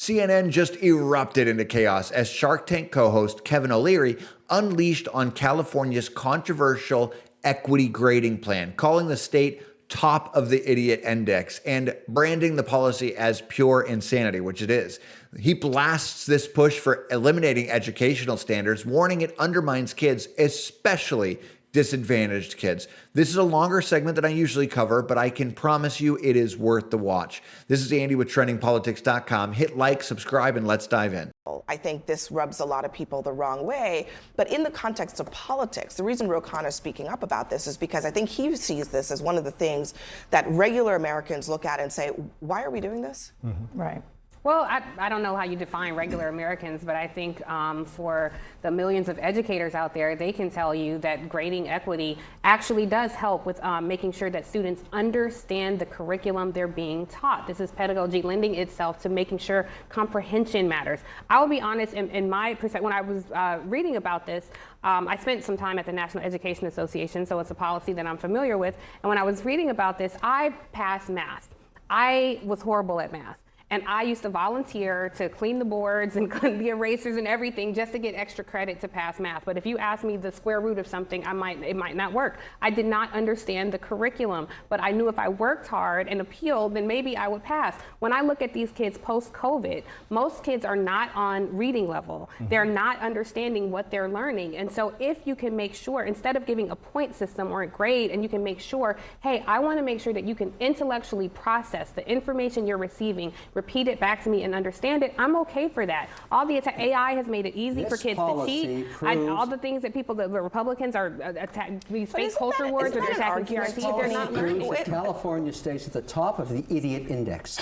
CNN just erupted into chaos as Shark Tank co-host Kevin O'Leary unleashed on California's controversial equity grading plan, calling the state top of the idiot index and branding the policy as pure insanity, which it is. He blasts this push for eliminating educational standards, warning it undermines kids, especially disadvantaged kids. This is a longer segment than I usually cover, but I can promise you it is worth the watch. This is Andy with TrendingPolitics.com. Hit like, subscribe, and let's dive in. I think this rubs a lot of people the wrong way, but in the context of politics, the reason Ro Khanna is speaking up about this is because I think he sees this as one of the things that regular Americans look at and say, why are we doing this? Mm-hmm. Right. Well, I don't know how you define regular Americans, but I think for the millions of educators out there, they can tell you that grading equity actually does help with making sure that students understand the curriculum they're being taught. This is pedagogy lending itself to making sure comprehension matters. I'll be honest, in my perspective, when I was reading about this, I spent some time at the National Education Association, so it's a policy that I'm familiar with. And when I was reading about this, I passed math. I was horrible at math. And I used to volunteer to clean the boards and clean the erasers and everything just to get extra credit to pass math. But if you ask me the square root of something, it might not work. I did not understand the curriculum, but I knew if I worked hard and appealed, then maybe I would pass. When I look at these kids post-COVID, most kids are not on reading level. Mm-hmm. They're not understanding what they're learning. And so if you can make sure, instead of giving a point system or a grade, and you can make sure, hey, I want to make sure that you can intellectually process the information you're receiving, repeat it back to me and understand it, I'm okay for that. All the AI has made it easy for kids to cheat. All the things that the Republicans are attacking, these fake culture wars, or they're attacking CRT, they're not learning. California stays at the top of the idiot index.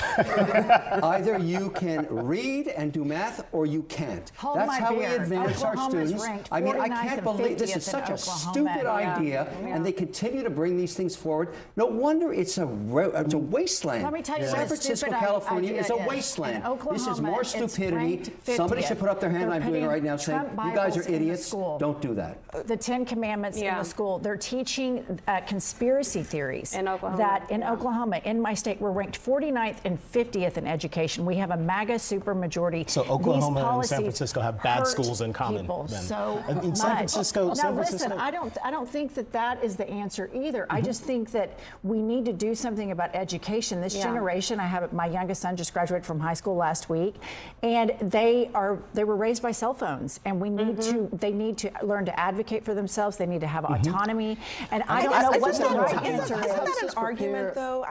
Either you can read and do math or you can't. That's how we advance our students. I mean, I can't believe this is such a stupid idea, and they continue to bring these things forward. No wonder it's a wasteland. Let me tell you, San Francisco, California is a wasteland. This is more stupidity. Somebody should put up their hand. I'm doing it right now, saying, you guys are idiots. Don't do that. The 10 Commandments in the school. They're teaching conspiracy theories. In Oklahoma. That in Oklahoma, in my state, we're ranked 49th and 50th in education. We have a MAGA supermajority. So Oklahoma and San Francisco have bad schools in common. So in San Francisco, listen, I don't think that is the answer either. Mm-hmm. I just think that we need to do something about education. This generation, my youngest son just graduated from high school last week, and they were raised by cell phones, and we need they need to learn to advocate for themselves. They need to have autonomy, and I don't know what the right answer is. Isn't that an argument, though?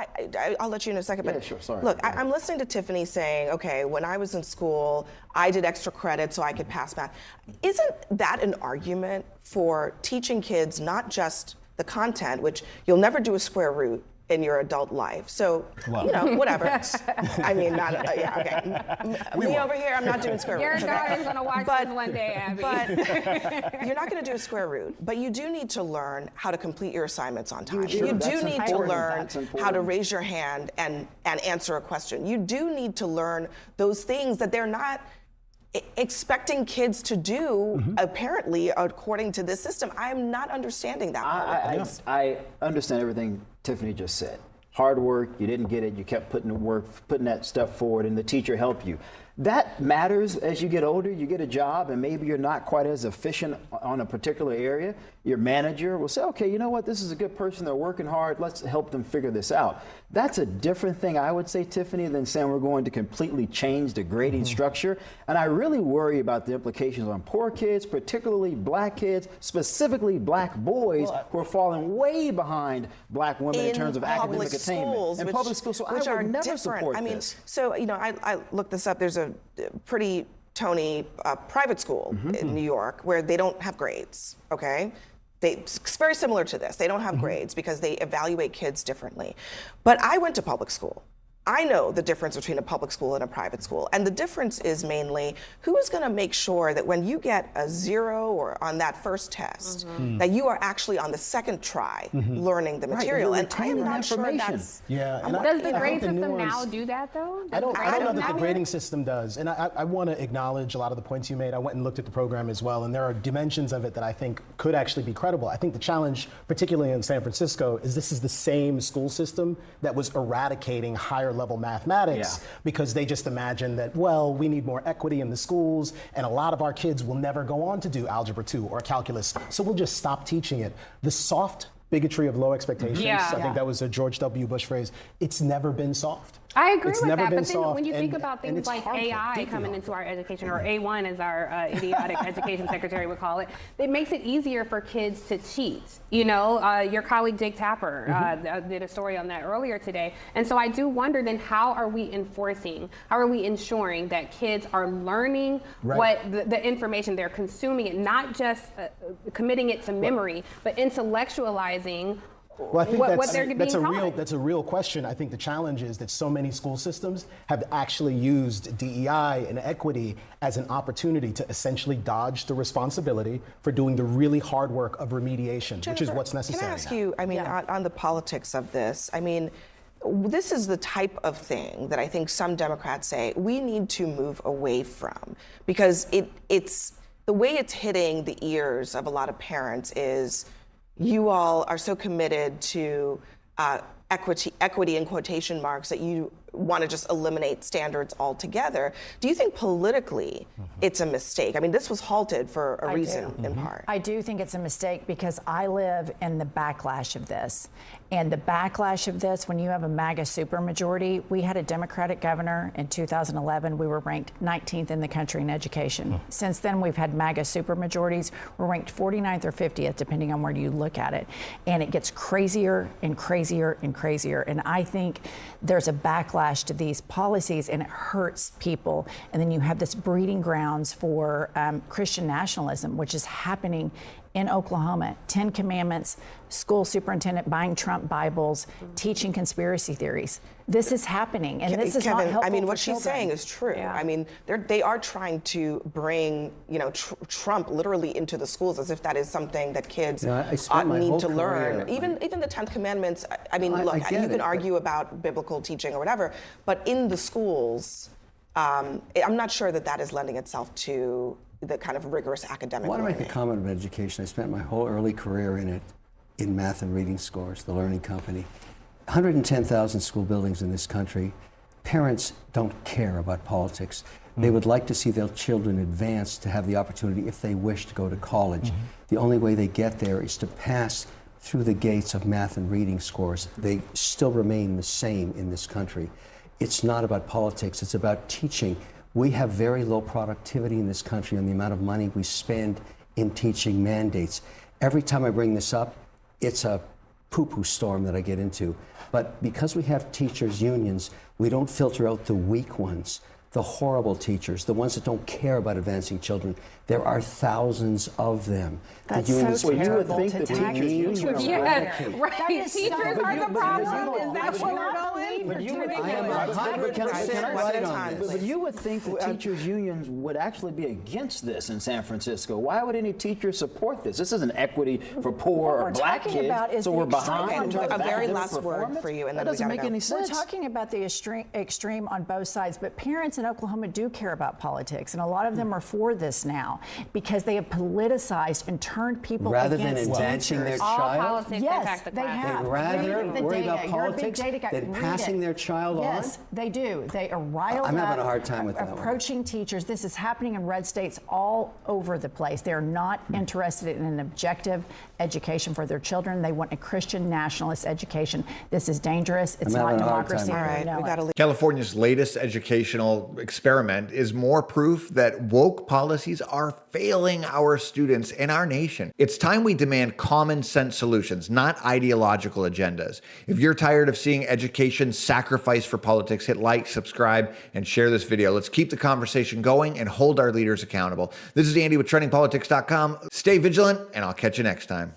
I'll let you in a second, but sure, sorry. Look, I'm listening to Tiffany saying, okay, when I was in school, I did extra credit so I could pass math. Isn't that an argument for teaching kids not just the content, which you'll never do a square root in your adult life? So, whatever. I mean, not, okay. Me over here, I'm not doing square root. Your daughter's going to watch this one day, Abby. But you're not going to do a square root, but you do need to learn how to complete your assignments on time. You do need to learn how to raise your hand and answer a question. You do need to learn those things that they're not expecting kids to do, apparently, according to this system. I am not understanding that. I understand everything Tiffany just said. Hard work, you didn't get it, you kept putting that step forward, and the teacher helped you. That matters as you get older, you get a job, and maybe you're not quite as efficient on a particular area. Your manager will say, okay, you know what, this is a good person, they're working hard, let's help them figure this out. That's a different thing, I would say, Tiffany, than saying we're going to completely change the grading structure. And I really worry about the implications on poor kids, particularly black kids, specifically black boys, who are falling way behind black women in terms of academic attainment. In public schools, so I would never support this. So, I looked this up. There's a pretty Tony private school in New York where they don't have grades, okay? It's very similar to this. They don't have grades because they evaluate kids differently. But I went to public school. I know the difference between a public school and a private school. And the difference is mainly who is going to make sure that when you get a 0 or on that first test, that you are actually on the second try learning the material. And I am not sure that's... Does the grade system now do that, though? I don't know that the grading system does. And I want to acknowledge a lot of the points you made. I went and looked at the program as well, and there are dimensions of it that I think could actually be credible. I think the challenge, particularly in San Francisco, is this is the same school system that was eradicating higher level mathematics because they just imagine that, well, we need more equity in the schools, and a lot of our kids will never go on to do Algebra 2 or calculus, so we'll just stop teaching it. The soft bigotry of low expectations, I think that was a George W. Bush phrase, it's never been soft. I agree It's with never that, been but then soft, when you think and- about and things it's like harmful, AI deeply coming harmful. into our education, or A1 as our idiotic education secretary would call it, it makes it easier for kids to cheat. You know, your colleague Jake Tapper did a story on that earlier today. And so I do wonder then, how are we ensuring that kids are learning what the information they're consuming, it, not just committing it to memory, but intellectualizing Well, I think what they're being taught. that's a real question. I think the challenge is that so many school systems have actually used DEI and equity as an opportunity to essentially dodge the responsibility for doing the really hard work of remediation, which is what's necessary. Can I ask now. you, I mean, on the politics of this, I mean, this is the type of thing that I think some Democrats say we need to move away from, because it's the way it's hitting the ears of a lot of parents is, you all are so committed to equity in quotation marks that you want to just eliminate standards altogether. Do you think politically it's a mistake? I mean, this was halted for a reason in part. I do think it's a mistake because I live in the backlash of this. And the backlash of this, when you have a MAGA supermajority, we had a Democratic governor in 2011. We were ranked 19th in the country in education. Since then, we've had MAGA supermajorities. We're ranked 49th or 50th, depending on where you look at it. And it gets crazier and crazier and crazier. And I think there's a backlash to these policies, and it hurts people. And then you have this breeding grounds for Christian nationalism, which is happening in Oklahoma. 10 Commandments, school superintendent buying Trump Bibles, teaching conspiracy theories. This is happening, and this is Kevin, not helpful I mean, for what she's children. saying is true. I mean, they are trying to bring, Trump literally into the schools as if that is something that kids I spent my need whole to learn. career- Even the 10th Commandments. I mean, I look, get you it, can but- argue about biblical teaching or whatever, but in the schools, I'm not sure that is lending itself to the kind of rigorous academic I want to learning. make a comment about education. I spent my whole early career in math and reading scores, the learning company. 110,000 school buildings in this country. Parents don't care about politics. They would like to see their children advance to have the opportunity, if they wish, to go to college. The only way they get there is to pass through the gates of math and reading scores. They still remain the same in this country. It's not about politics, it's about teaching. We have very low productivity in this country on the amount of money we spend in teaching mandates. Every time I bring this up, it's a poo-poo storm that I get into. But because we have teachers' unions, we don't filter out the weak ones, the horrible teachers, the ones that don't care about advancing children. There are thousands of them. That's The unions so Well, you would terrible think to the tackle. teachers' unions would Yeah, eradicate. right. That is so- Teachers are the problem. Is that But where you- we're going? but you- Ridiculous. I am 100% right on this. But you would think the teachers' unions would actually be against this in San Francisco. Why would any teacher support this? This isn't equity for poor What or we're black talking kids, about is so the we're extreme behind. on in terms A of very academic last word performance? for you, and that then we doesn't gotta make go. any We're sense. talking about the extreme on both sides, but parents in Oklahoma do care about politics, and a lot of them are for this now because they have politicized and turned people Rather than against advancing their teachers. All child, politics Yes, impact the they class. have. they'd rather Read the worry data. about You're a big politics data guy. than Read passing it. their child on? Yes, they do. They are riled I'm having up, a hard time with that one. approaching teachers. This is happening in red states all over the place. They are not interested in an objective education for their children. They want a Christian nationalist education. This is dangerous. It's I'm not having a hard democracy. time and with we All right, know we it. got to California's latest educational experiment is more proof that woke policies are failing our students and our nation. It's time we demand common sense solutions, not ideological agendas. If you're tired of seeing education sacrificed for politics, hit like, subscribe, and share this video. Let's keep the conversation going and hold our leaders accountable. This is Andy with TrendingPolitics.com. Stay vigilant, and I'll catch you next time.